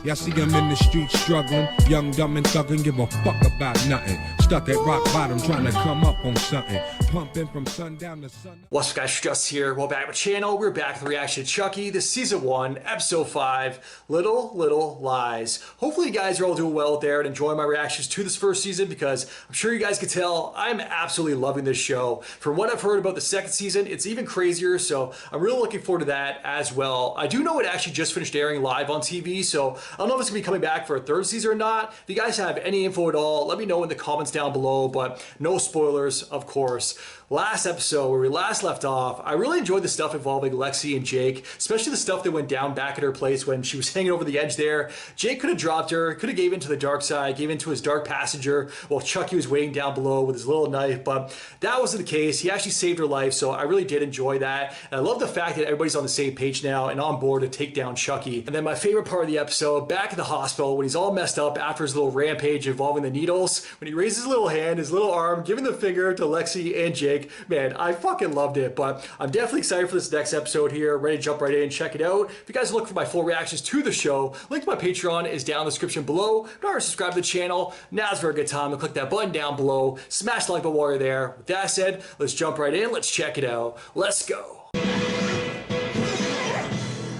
Y'all see him in the streets struggling, young, dumb, and thuggin', give a fuck about nothing. Stuck at rock bottom, trying to come up on something. Pumping from sundown to sun. What's up, guys? Just here. Welcome back to my channel. We're back with the reaction to Chucky. This is season 1, episode 5, Little Lies. Hopefully you guys are all doing well out there and enjoying my reactions to this first season, because I'm sure you guys can tell I'm absolutely loving this show. From what I've heard about the second season, it's even crazier, so I'm really looking forward to that as well. I do know it actually just finished airing live on TV, so I don't know if it's going to be coming back for a third season or not. If you guys have any info at all, let me know in the comments down below, but no spoilers, of course. Last episode, where we last left off, I really enjoyed the stuff involving Lexi and Jake, especially the stuff that went down back at her place when she was hanging over the edge there. Jake could have dropped her, could have gave in to the dark side, gave in to his dark passenger, while Chucky was waiting down below with his little knife, but that wasn't the case. He actually saved her life, so I really did enjoy that. And I love the fact that everybody's on the same page now and on board to take down Chucky. And then my favorite part of the episode, back at the hospital, when he's all messed up after his little rampage involving the needles, when he raises his little hand, his little arm, giving the finger to Lexi and Jake. Man, I fucking loved it, but I'm definitely excited for this next episode here. Ready to jump right in and check it out. If you guys are looking for my full reactions to the show, link to my Patreon is down in the description below. If you already subscribe to the channel, now's a very good time to click that button down below. Smash the like button while you're there. With that said, let's jump right in. Let's check it out. Let's go.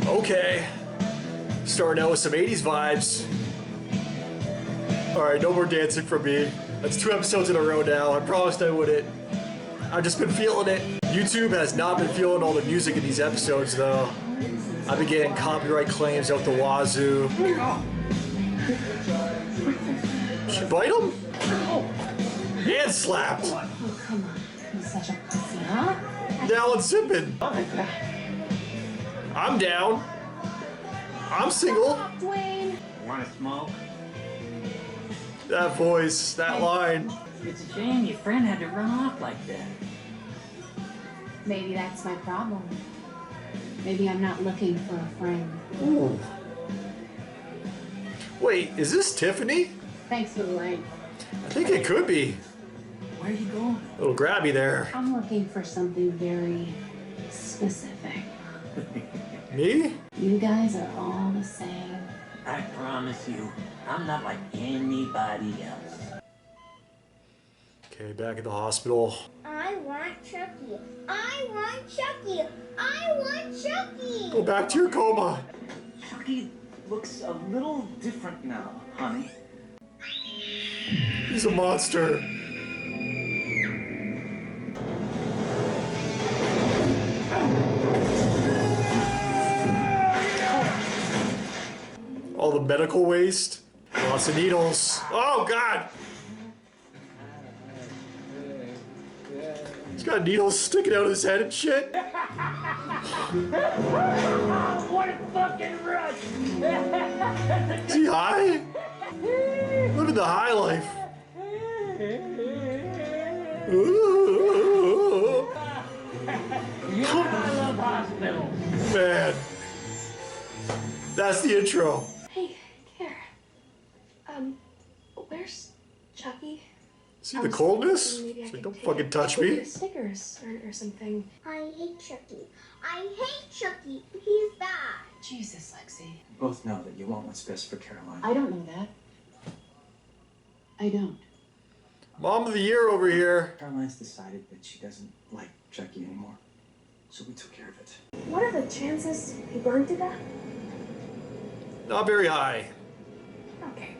Okay. Starting out with some 80s vibes. Alright, no more dancing from me. That's 2 episodes in a row now. I promised I wouldn't. I've just been feeling it. YouTube has not been feeling all the music in these episodes, though. I've been getting copyright claims out the wazoo. She bite him? And slapped. Oh, come on. He's such a pussy, huh? Now it's zipping. I'm down. I'm single. Dwayne. Want to smoke? That voice, that line. It's a shame your friend had to run off like that. Maybe that's my problem. Maybe I'm not looking for a friend. Ooh. Wait, is this Tiffany? Thanks for the light. I think it could be. Where are you going? A little grabby there. I'm looking for something very specific. Me? You guys are all the same. I promise you, I'm not like anybody else. Okay, back at the hospital. I want Chucky. I want Chucky. I want Chucky. Go back to your coma. Chucky looks a little different now, honey. He's a monster. All the medical waste. Lots of needles. Oh, God. He's got needles sticking out of his head and shit. What a fucking rush! Is he high? Living the high life. Ooh. I love hospitals. Man. That's the intro. Hey, Kara. Where's Chucky? See the coldness? Maybe I It's like, could don't take fucking it. touch I could me. get a Snickers or something. I hate Chucky. I hate Chucky. He's bad. Jesus, Lexi. You both know that you want what's best for Caroline. I don't know that. I don't. Mom of the year over here. Caroline's decided that she doesn't like Chucky anymore, so we took care of it. What are the chances he burned to death? Not very high. Okay.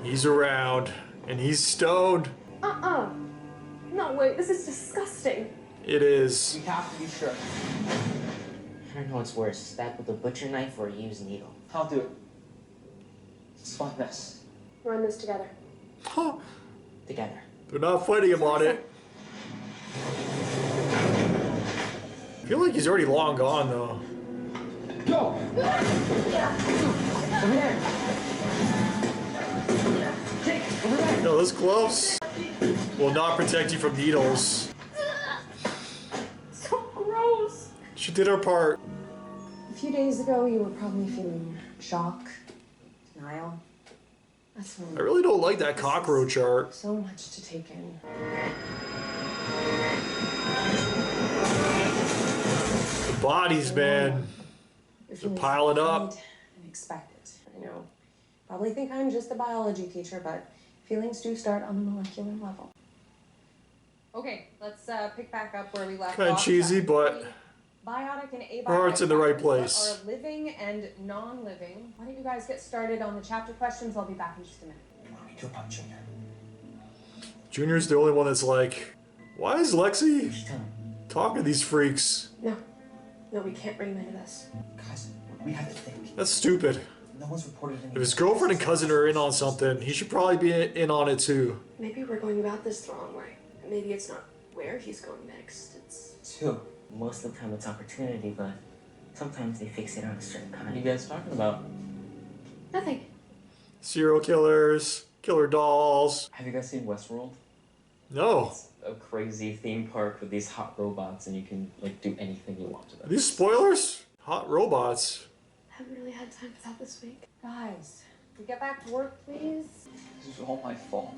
He's around, and he's stoned. No, wait, this is disgusting. It is. We have to be sure. I don't know what's worse, stab with a butcher knife or a used needle. I'll do it. It's fun mess. Run this together. Huh. Together. They're not fighting him on it. I feel like he's already long gone, though. Go! Over there! Jake, over there! No, those gloves will not protect you from needles. So gross. She did her part. A few days ago, you were probably feeling shock, denial. That's I normal. really don't like that cockroach art. So much to take in. The bodies, man. You're They're feeling piling up. And expected. I know. Probably think I'm just a biology teacher, but feelings do start on the molecular level. Okay, let's pick back up where we left off. Kind of cheesy, but biotic and abiotic. our heart's in the right factors. place. What are living and non-living? Why don't you guys get started on the chapter questions? I'll be back in just a minute. What do we do about Junior? Junior's the only one that's like, why is Lexi Just tell him. talking to these freaks? No, we can't bring him into this. Guys, we have to think. That's stupid. No one's reported any. If his girlfriend and cousin are in on something, he should probably be in on it too. Maybe we're going about this the wrong way. Maybe it's not where he's going next. It's Two. Most of the time it's opportunity, but sometimes they fix it on a certain kind. What are you guys talking about? nothing. Serial killers, killer dolls. Have you guys seen Westworld? No. It's a crazy theme park with these hot robots, and you can like do anything you want to Are them. these spoilers? Hot robots. Haven't really had time for that this week. Guys, we get back to work, please. This is all my fault.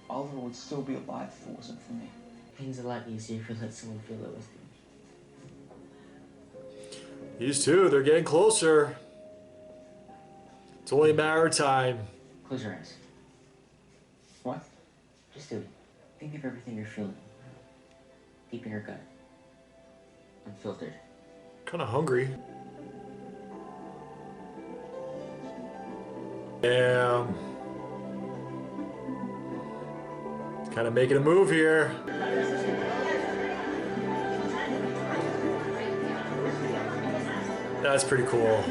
Oliver would still be alive if it wasn't for me. Things a lot easier if you let someone feel it with you. These two, they're getting closer. It's only a matter of time. Close your eyes. What? Just do it. Think of everything you're feeling. Deep in your gut. Unfiltered. Kind of hungry. Damn. Kind of making a move here. That's pretty cool.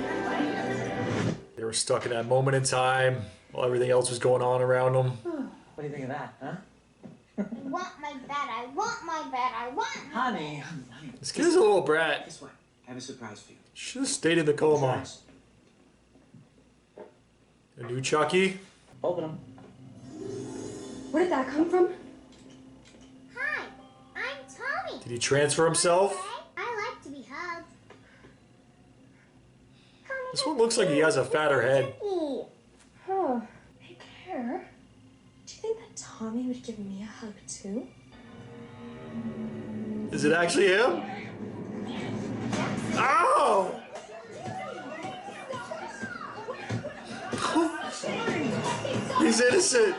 They were stuck in that moment in time while everything else was going on around them. What do you think of that, huh? I want my bed, I want my bed, I want my Honey. This kid's a little brat. Guess what? I have a surprise for you. Should have stayed in the coma. A new Chucky. Open them. Where did that come from? Hi, I'm Tommy. Did he transfer himself? I like to be hugged. This one looks like he has a fatter head. Chucky. Oh. Hey, Claire, do you think that Tommy would give me a hug too? Is it actually him? Ow! He's innocent.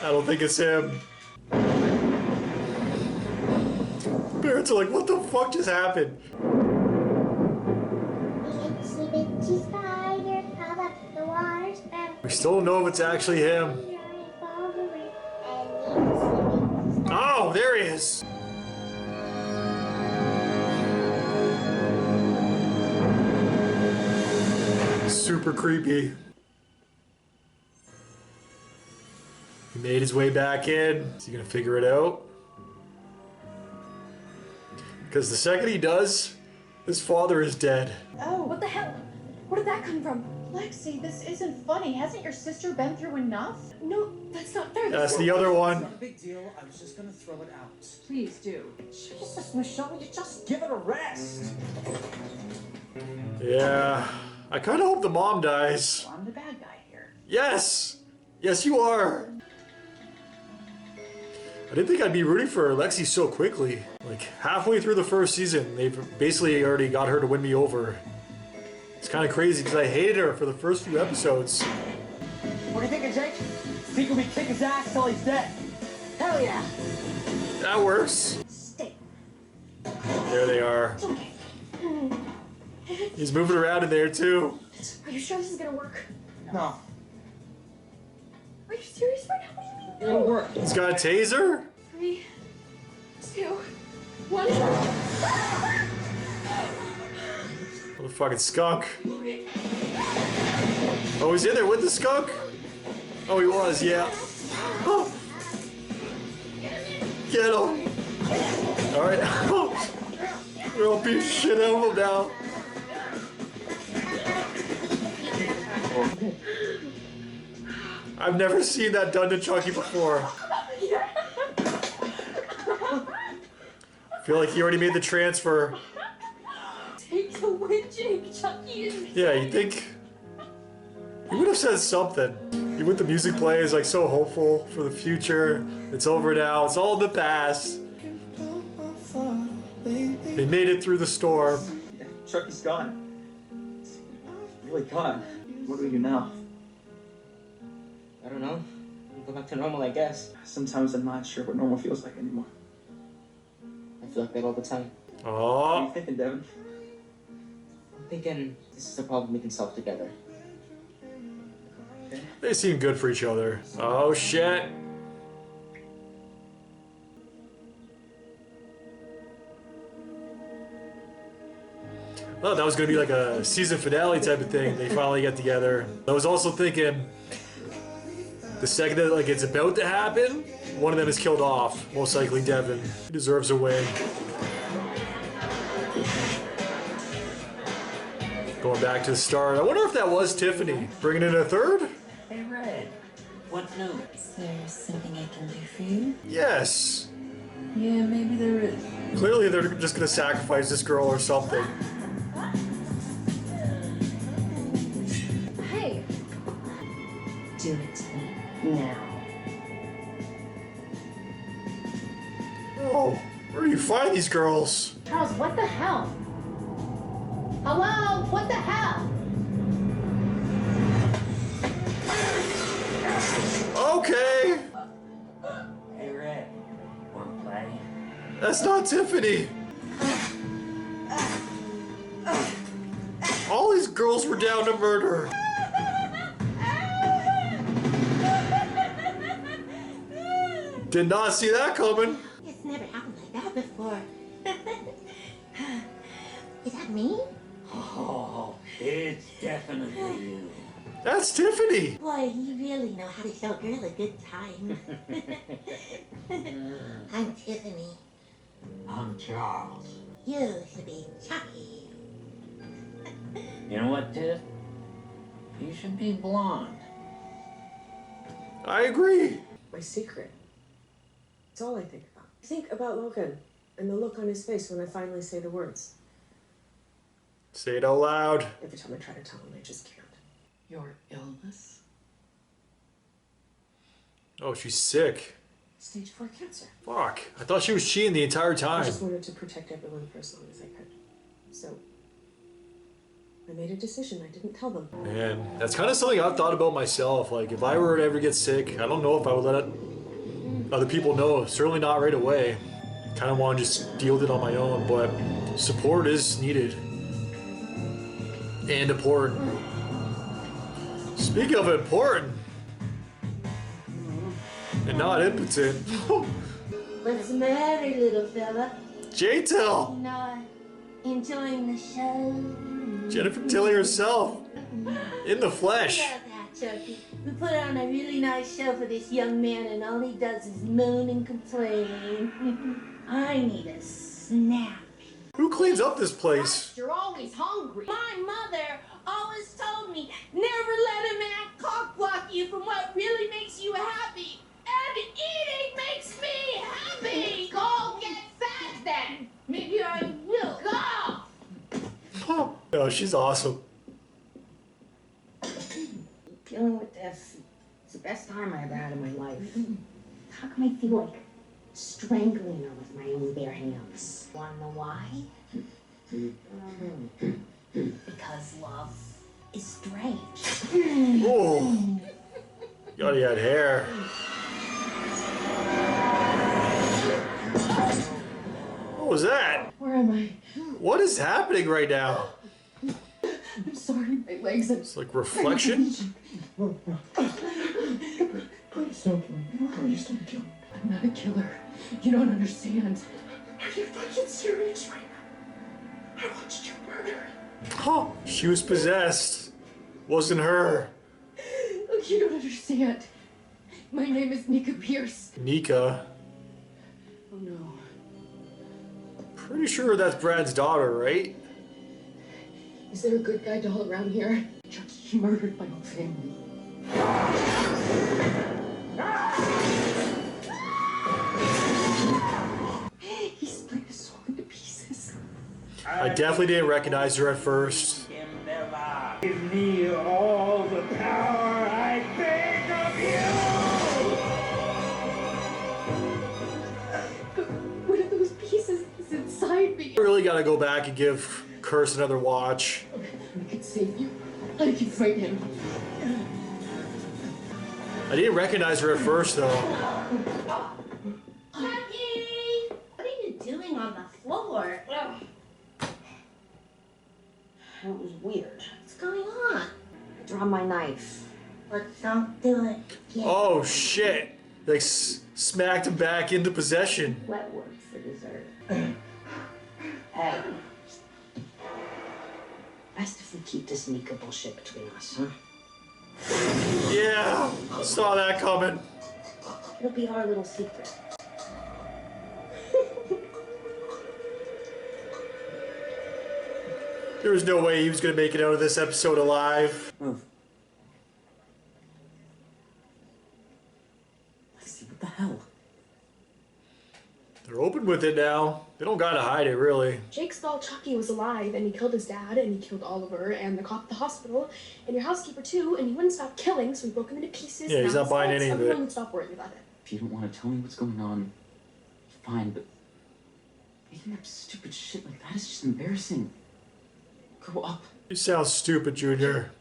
I don't think it's him. Parents are like, what the fuck just happened? Itsy bitsy spider crawled up the water spout. We still don't know if it's actually him. Oh, there he is. Super creepy. He made his way back in. Is he gonna figure it out? Because the second he does, his father is dead. Oh, what the hell? Where did that come from? Lexi, this isn't funny. Hasn't your sister been through enough? No, that's not fair. That's the other one. Not a big deal. I was just gonna throw it out. Please do. Jesus, Michelle, you just give it a rest. Yeah. I kind of hope the mom dies. Well, I'm the bad guy here. Yes! Yes, you are! I didn't think I'd be rooting for Lexi so quickly. Like, halfway through the first season, they've basically already got her to win me over. It's kind of crazy because I hated her for the first few episodes. What do you think of Jake? Think we kick his ass till he's dead? Hell yeah! That works. Stay. There they are. He's moving around in there too. Are you sure this is gonna work? No. Are you serious right now? What do you mean? It'll work. He's got a taser? 3, 2, 1. What a fucking skunk. Oh, he's in there with the skunk? Oh, he was, yeah. Oh. Get him. Alright. We're all beating shit out of him now. I've never seen that done to Chucky before. I feel like he already made the transfer. Take the win, Jake. Chucky is. Yeah, you think he would have said something. Even with the music plays, like so hopeful for the future. It's over now. It's all in the past. They made it through the storm. Chucky's gone. Really gone. What do we do now? I don't know. We go back to normal, I guess. Sometimes I'm not sure what normal feels like anymore. I feel like that all the time. What are Oh, you thinking, Devin? I'm thinking this is a problem we can solve together. they seem good for each other. Oh shit. Oh, that was gonna be like a season finale type of thing. They finally get together. I was also thinking, the second that like it's about to happen, one of them is killed off. Most likely Devin. He deserves a win. Going back to the start. I wonder if that was Tiffany. Bringing in a third? Hey, Red. What new? Is there something I can do for you? Yes. Yeah, maybe there is. Clearly they're just gonna sacrifice this girl or something. Hey, Do it now. Oh, where do you find these girls? Charles, what the hell? Hello? What the hell? Okay. Hey, Red. Wanna play? That's not Tiffany. All these girls were down to murder. Did not see that coming. It's never happened like that before. Is that me? Oh, it's definitely you. That's Tiffany. Boy, you really know how to show a girl a good time. I'm Tiffany. I'm Charles. You should be Chucky. You know what, Tiff? You should be blonde. I agree. My secret. It's all I think about. I think about Logan and the look on his face when I finally say the words. Say it out loud. Every time I try to tell him, I just can't. Your illness? Oh, she's sick. Stage 4 cancer. Fuck. I thought she was cheating the entire I time. just wanted to protect everyone for as long as I could. So, I made a decision. I didn't tell them. Man, that's kind of something I've thought about myself. Like, if I were to ever get sick, I don't know if I would let other people know. Certainly not right away. Kind of want to just deal with it on my own, but support is needed. And important. Speaking of important, and not impotent, What's the matter, little fella? J-Till, Not enjoying the show? Jennifer Tilly herself, in the flesh. Love that, Chucky. We put on a really nice show for this young man, and all he does is moan and complain. I need a snack. Who cleans up this place? You're always hungry. My mother always told me never let a man cock-block you from what really makes you happy. And eating makes me happy. Go get fat then. Maybe I will. Oh, no, she's awesome. Dealing with this. It's the best time I ever had in my life. How come I feel like strangling her with my own bare hands? Wanna know why? Because love is strange. Oh, God, he had hair. What was that? Where am I? What is happening right now? I'm sorry, my legs. It's like reflection. Please don't kill me. Please don't kill me. I'm not a killer. You don't understand. Are you fucking serious right now? I watched you murder. Oh, she was possessed. Wasn't her. Look, you don't understand. My name is Nika Pierce. Nika. Oh no. Pretty sure that's Brad's daughter, right? Is there a good guy doll around here? Chucky murdered my whole family. He split his soul into pieces. I definitely didn't recognize her at first. Give me all the power I beg of you! But one of those pieces is inside me. Really gotta go back and give Curse another watch. I can save you. I can fight him. I didn't recognize her at first though. Chucky! What are you doing on the floor? Ugh. That was weird. What's going on? I dropped my knife. Let's don't do it. Yeah. Oh shit! Like smacked him back into possession. Wet work for dessert. Hey. Best if we keep this Nika bullshit between us, huh? Yeah, saw that coming. It'll be our little secret. There was no way he was gonna make it out of this episode alive. Move. Let's see, what the hell? They're open with it now. They don't gotta hide it, really. Jake's thought Chucky was alive, and he killed his dad, and he killed Oliver, and the cop at the hospital, and your housekeeper too, and he wouldn't stop killing, so he broke him into pieces. Yeah, he's not buying any of it. Everyone would stop worrying about it. If you don't want to tell me what's going on, fine, but making up stupid shit like that is just embarrassing. Grow up. You sound stupid, Junior.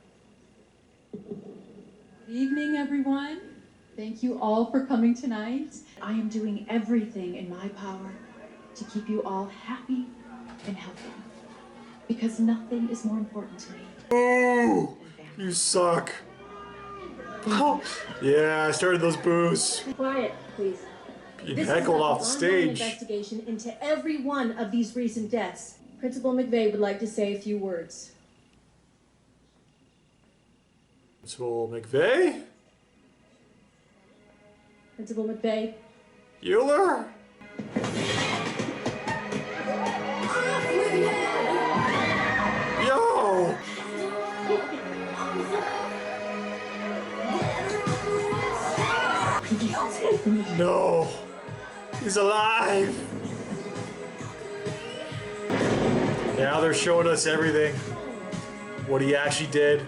Good evening, everyone. Thank you all for coming tonight. I am doing everything in my power to keep you all happy and healthy, because nothing is more important to me. Ooh, you suck. Yeah, I started those boos. Quiet, please. Being This heckled is off the an ongoing stage. investigation into every one of these recent deaths. Principal McVeigh would like to say a few words. Principal McVeigh? Principal McVeigh. Euler? Yo! No! He's alive! Now they're showing us everything. What he actually did.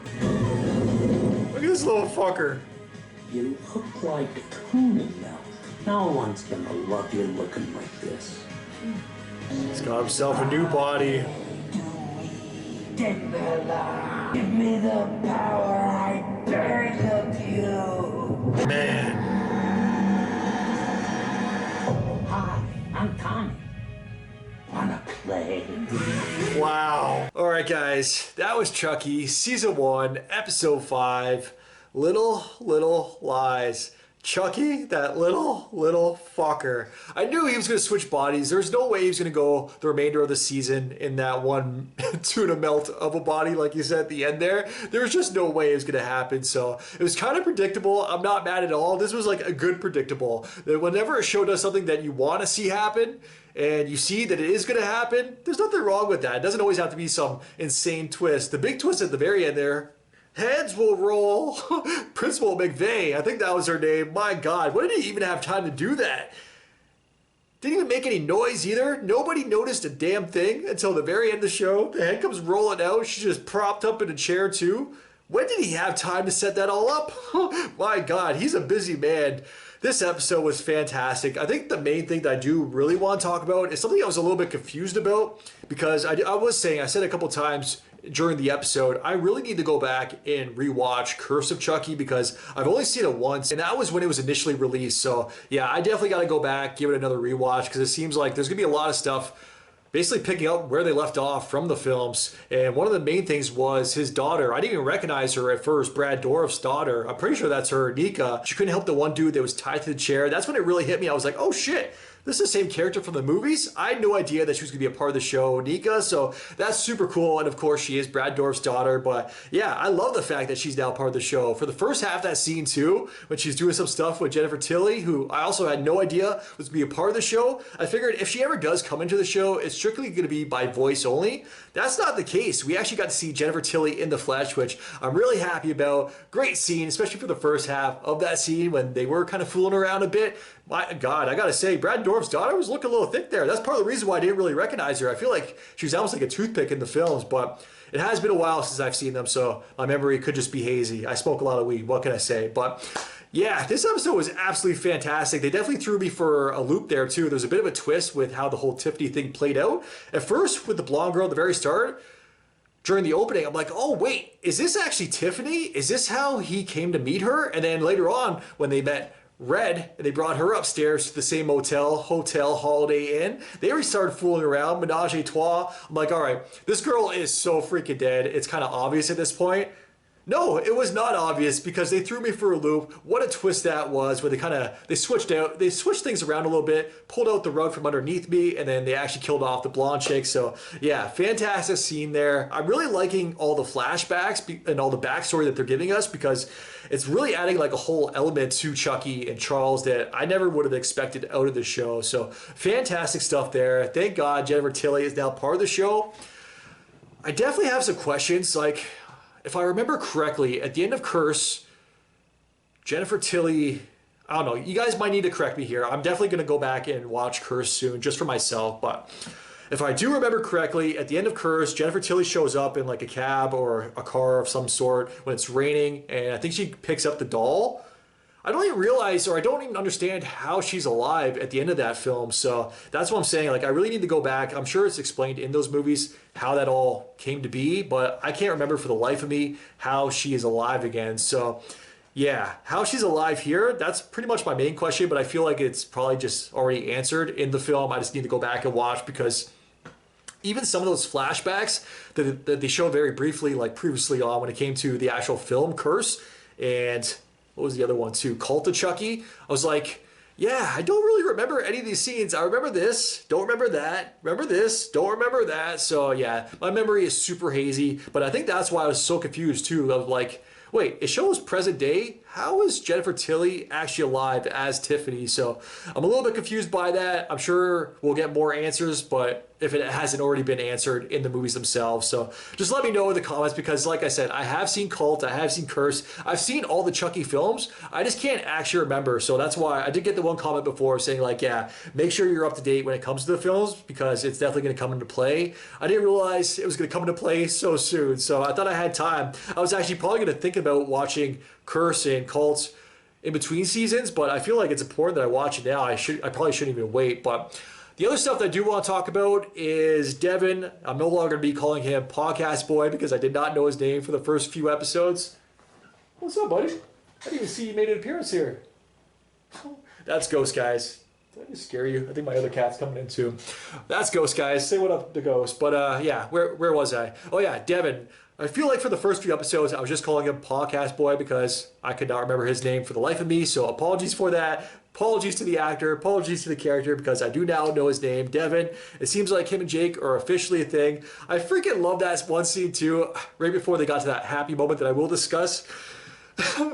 Look at this little fucker. You look like Tony now. No one's gonna love you looking like this. He's got himself a new body. Give me the power, I beg of you. Man. Hi, I'm Tommy. Wanna play? Wow. Alright guys, that was Chucky, Season 1, Episode 5, Little Lies. Chucky, that little fucker. I knew he was going to switch bodies. There's no way he was going to go the remainder of the season in that one tuna melt of a body like you said at the end there. There was just no way it was going to happen. So it was kind of predictable. I'm not mad at all. This was like a good predictable. That whenever a show does something that you want to see happen, and you see that it is going to happen, there's nothing wrong with that. It doesn't always have to be some insane twist. The big twist at the very end there, heads will roll. Principal McVeigh, I think that was her name. My God, when did he even have time to do that? Didn't even make any noise either. Nobody noticed a damn thing until the very end of the show. The head comes rolling out. She's just propped up in a chair too. When did he have time to set that all up? My God, he's a busy man. This episode was fantastic. I think the main thing that I do really want to talk about is something I was a little bit confused about, because I said a couple times during the episode, I really need to go back and rewatch Curse of Chucky, because I've only seen it once, and that was when it was initially released. So yeah, I definitely got to go back, give it another rewatch, because it seems like there's gonna be a lot of stuff basically picking up where they left off from the films. And one of the main things was his daughter. I didn't even recognize her at first, Brad Dourif's daughter. I'm pretty sure that's her, Nika. She couldn't help the one dude that was tied to the chair. That's when it really hit me. I was like, oh shit, this is the same character from the movies? I had no idea that she was going to be a part of the show, Nika, so that's super cool. And of course, she is Brad Dourif's daughter. But yeah, I love the fact that she's now part of the show. For the first half of that scene too, when she's doing some stuff with Jennifer Tilly, who I also had no idea was going to be a part of the show, I figured if she ever does come into the show, it's strictly going to be by voice only. That's not the case. We actually got to see Jennifer Tilly in the flesh, which I'm really happy about. Great scene, especially for the first half of that scene when they were kind of fooling around a bit. My God, I gotta say, Brad Dourif's daughter was looking a little thick there. That's part of the reason why I didn't really recognize her. I feel like she was almost like a toothpick in the films, but it has been a while since I've seen them, so my memory could just be hazy. I smoke a lot of weed, what can I say? But Yeah, this episode was absolutely fantastic. They definitely threw me for a loop there too. There's a bit of a twist with how the whole Tiffany thing played out. At first, with the blonde girl at the very start, during the opening, I'm like, oh wait, is this actually Tiffany? Is this how he came to meet her? And then later on, when they met Red and they brought her upstairs to the same hotel, Holiday Inn, they already started fooling around, menage a trois. I'm like, all right, this girl is so freaking dead. It's kind of obvious at this point. No, it was not obvious because they threw me for a loop. What a twist that was, where they switched things around a little bit, pulled out the rug from underneath me, and then they actually killed off the blonde chick. So yeah, fantastic scene there. I'm really liking all the flashbacks and all the backstory that they're giving us because it's really adding like a whole element to Chucky and Charles that I never would have expected out of the show. So fantastic stuff there. Thank God Jennifer Tilly is now part of the show. I definitely have some questions, like, if I remember correctly, at the end of Curse, Jennifer Tilly, I don't know, you guys might need to correct me here. I'm definitely going to go back and watch Curse soon, just for myself. But if I do remember correctly, at the end of Curse, Jennifer Tilly shows up in like a cab or a car of some sort when it's raining, and I think she picks up the doll. I don't even realize, or I don't even understand how she's alive at the end of that film. So that's what I'm saying. Like, I really need to go back. I'm sure it's explained in those movies how that all came to be, but I can't remember for the life of me how she is alive again. So yeah, how she's alive here, that's pretty much my main question, but I feel like it's probably just already answered in the film. I just need to go back and watch because even some of those flashbacks that they show very briefly, like previously on when it came to the actual film Curse, and what was the other one too? Cult of Chucky. I was like, yeah, I don't really remember any of these scenes. I remember this, don't remember that, remember this, don't remember that. So yeah, my memory is super hazy, but I think that's why I was so confused too. I was like, wait, it shows present day. How is Jennifer Tilly actually alive as Tiffany? So I'm a little bit confused by that. I'm sure we'll get more answers, but if it hasn't already been answered in the movies themselves. So just let me know in the comments because like I said, I have seen Cult, I have seen Curse, I've seen all the Chucky films. I just can't actually remember. So that's why I did get the one comment before saying like, yeah, make sure you're up to date when it comes to the films because it's definitely going to come into play. I didn't realize it was going to come into play so soon. So I thought I had time. I was actually probably going to think about watching Curse and Cults in between seasons, but I feel like it's important that I watch it now. I probably shouldn't even wait. But the other stuff that I do want to talk about is Devin. I'm no longer going to be calling him Podcast Boy because I did not know his name for the first few episodes. What's up, buddy? I didn't even see you made an appearance here. That's Ghost, guys. Did I just scare you? I think my other cat's coming in too. That's Ghost, guys. Say what up to Ghost. But yeah, where was I? Oh yeah, Devin. I feel like for the first few episodes, I was just calling him Podcast Boy because I could not remember his name for the life of me. So apologies for that. Apologies to the actor. Apologies to the character because I do now know his name, Devin. It seems like him and Jake are officially a thing. I freaking love that one scene too, right before they got to that happy moment that I will discuss.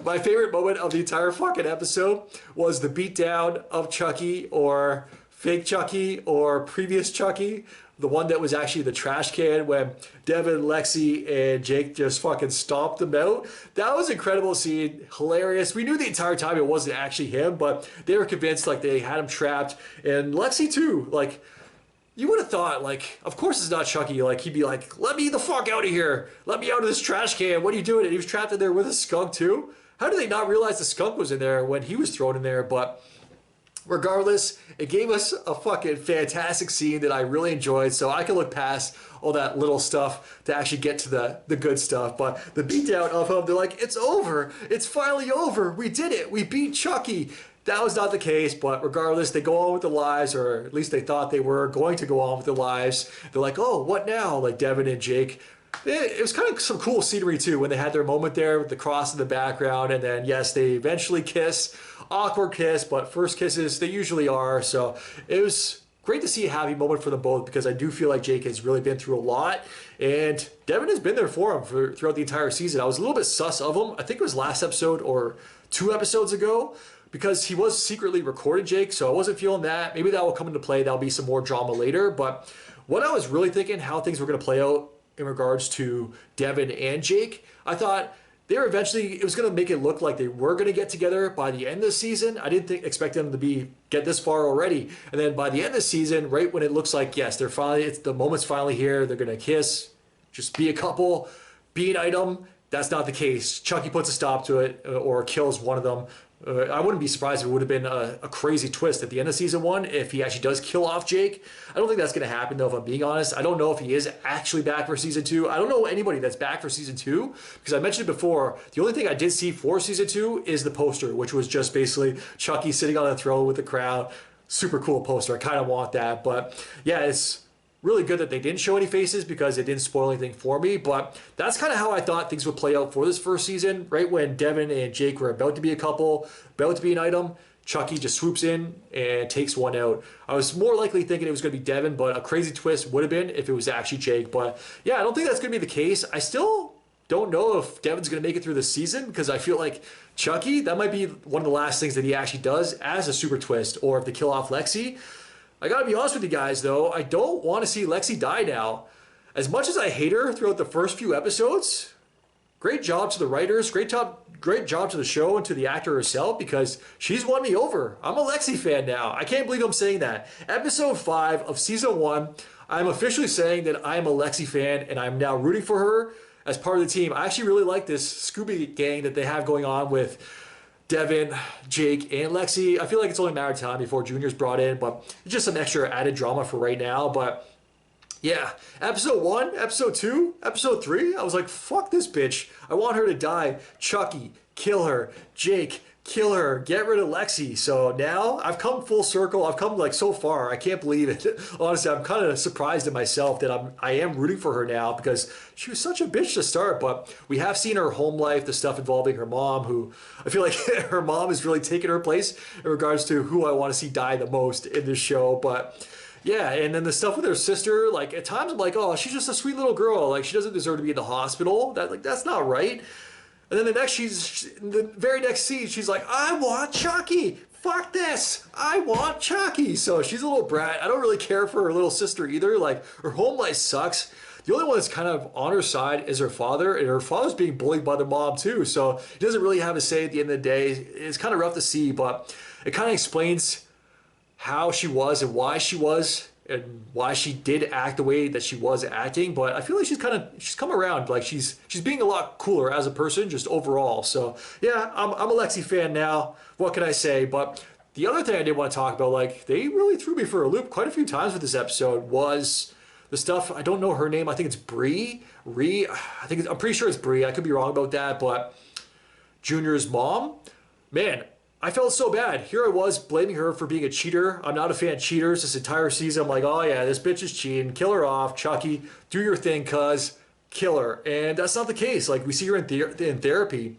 My favorite moment of the entire fucking episode was the beatdown of Chucky or fake Chucky or previous Chucky. The one that was actually the trash can when Devin, Lexi, and Jake just fucking stomped them out. That was an incredible scene. Hilarious. We knew the entire time it wasn't actually him, but they were convinced like they had him trapped. And Lexi too. Like, you would have thought, like, of course it's not Chucky. Like, he'd be like, let me the fuck out of here. Let me out of this trash can. What are you doing? And he was trapped in there with a skunk too. How did they not realize the skunk was in there when he was thrown in there? But regardless, it gave us a fucking fantastic scene that I really enjoyed, so I can look past all that little stuff to actually get to the good stuff. But the beatdown of him, they're like, it's over. It's finally over. We did it. We beat Chucky. That was not the case, but regardless, they go on with their lives, or at least they thought they were going to go on with their lives. They're like, oh, what now? Like Devin and Jake. It was kind of some cool scenery too when they had their moment there with the cross in the background, and then yes, they eventually kiss. Awkward kiss, but first kisses they usually are. So it was great to see a happy moment for them both because I do feel like Jake has really been through a lot, and Devin has been there for him throughout the entire season. I was a little bit sus of him. I think it was last episode or 2 episodes ago because he was secretly recording Jake, so I wasn't feeling that. Maybe that will come into play. That'll be some more drama later. But what I was really thinking, how things were going to play out in regards to Devin and Jake, I thought they were eventually, it was going to make it look like they were going to get together by the end of the season. I didn't expect them to get this far already. And then by the end of the season, right when it looks like, yes, they're finally, the moment's finally here, they're going to kiss, just be a couple, be an item. That's not the case. Chucky puts a stop to it or kills one of them. I wouldn't be surprised if it would have been a crazy twist at the end of season 1 if he actually does kill off Jake. I don't think that's going to happen, though, if I'm being honest. I don't know if he is actually back for season 2. I don't know anybody that's back for season 2, because I mentioned it before. The only thing I did see for season 2 is the poster, which was just basically Chucky sitting on the throne with the crowd. Super cool poster. I kind of want that. But yeah, it's really good that they didn't show any faces because it didn't spoil anything for me. But that's kind of how I thought things would play out for this first season. Right when Devin and Jake were about to be a couple, about to be an item, Chucky just swoops in and takes one out. I was more likely thinking it was going to be Devin, but a crazy twist would have been if it was actually Jake. But yeah, I don't think that's going to be the case. I still don't know if Devin's going to make it through the season, because I feel like Chucky, that might be one of the last things that he actually does as a super twist, or if they kill off Lexi. I gotta be honest with you guys, though, I don't want to see Lexi die now. As much as I hate her throughout the first few episodes, great job to the writers, great job to the show and to the actor herself, because she's won me over. I'm a Lexi fan now. I can't believe I'm saying that. Episode 5 of season 1, I'm officially saying that I am a Lexi fan, and I'm now rooting for her as part of the team. I actually really like this Scooby gang that they have going on with Devin, Jake, and Lexi. I feel like it's only a matter of time before Junior's brought in, but it's just some extra added drama for right now. But yeah, episode 1, episode 2, episode 3, I was like, fuck this bitch. I want her to die. Chucky, kill her. Jake, kill her. Get rid of Lexi. So now I've come full circle. I've come like so far. I can't believe it. Honestly, I'm kind of surprised at myself that I am rooting for her now, because she was such a bitch to start. But we have seen her home life, the stuff involving her mom, who I feel like her mom is really taking her place in regards to who I want to see die the most in this show. But yeah, and then the stuff with her sister, like at times I'm like, oh, she's just a sweet little girl. Like she doesn't deserve to be in the hospital. That's not right. And then the very next scene, she's like, I want Chucky. Fuck this. I want Chucky. So she's a little brat. I don't really care for her little sister either. Like, her home life sucks. The only one that's kind of on her side is her father, and her father's being bullied by the mom too. So he doesn't really have a say at the end of the day. It's kind of rough to see, but it kind of explains how she was and why she was, and why she did act the way that she was acting. But I feel like she's come around. Like she's being a lot cooler as a person, just overall. So yeah, I'm a Lexi fan now. What can I say? But the other thing I did want to talk about, like they really threw me for a loop quite a few times with this episode, was the stuff. I don't know her name. I think it's Bree. I'm pretty sure it's Bree. I could be wrong about that, but Junior's mom, man, I felt so bad. Here I was blaming her for being a cheater. I'm not a fan of cheaters. This entire season, I'm like, oh yeah, this bitch is cheating. Kill her off. Chucky, do your thing, cuz. Kill her. And that's not the case. Like, we see her in therapy.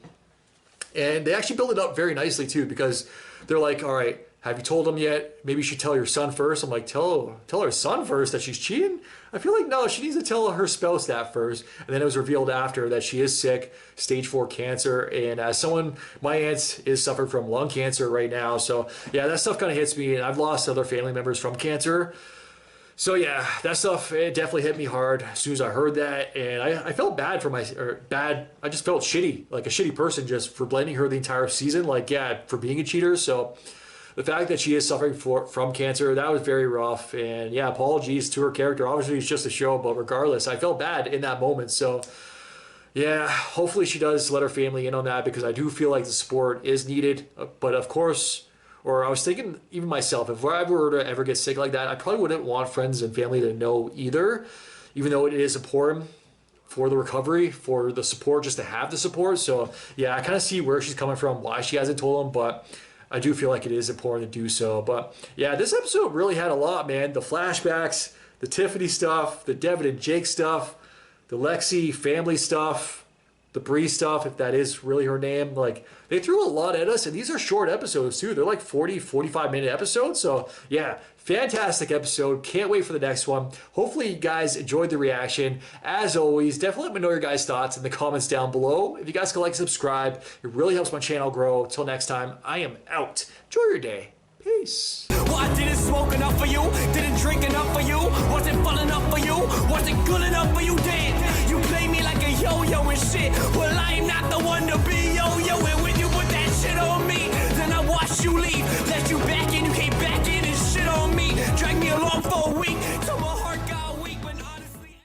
And they actually build it up very nicely, too, because they're like, all right, have you told him yet? Maybe you should tell your son first. I'm like, tell her son first that she's cheating? I feel like, no, she needs to tell her spouse that first. And then it was revealed after that she is sick, stage 4 cancer. And as someone, my aunt is suffering from lung cancer right now. So yeah, that stuff kind of hits me. And I've lost other family members from cancer. So yeah, that stuff, it definitely hit me hard as soon as I heard that. And I felt bad for I just felt shitty, like a shitty person just for blaming her the entire season. Like, yeah, for being a cheater. So the fact that she is suffering from cancer, that was very rough. And yeah, apologies to her character. Obviously, it's just a show, but regardless, I felt bad in that moment. So yeah, hopefully she does let her family in on that, because I do feel like the support is needed. But of course, or I was thinking even myself, if I were to ever get sick like that, I probably wouldn't want friends and family to know either, even though it is important for the recovery, for the support, just to have the support. So yeah, I kind of see where she's coming from, why she hasn't told them, but I do feel like it is important to do so. But yeah, this episode really had a lot, man. The flashbacks, the Tiffany stuff, the Devin and Jake stuff, the Lexi family stuff, the Bree stuff, if that is really her name. Like, they threw a lot at us, and these are short episodes too. They're like 40, 45-minute episodes. So yeah, fantastic episode. Can't wait for the next one. Hopefully you guys enjoyed the reaction. As always, definitely let me know your guys' thoughts in the comments down below. If you guys could like, subscribe, it really helps my channel grow. Till next time, I am out. Enjoy your day. Peace. Well, I didn't smoke enough for you, didn't drink enough for you, wasn't fun enough for you, wasn't good enough for you, damn. You play me like a yo-yo and shit. Well, I am not the one to be yo-yoing with.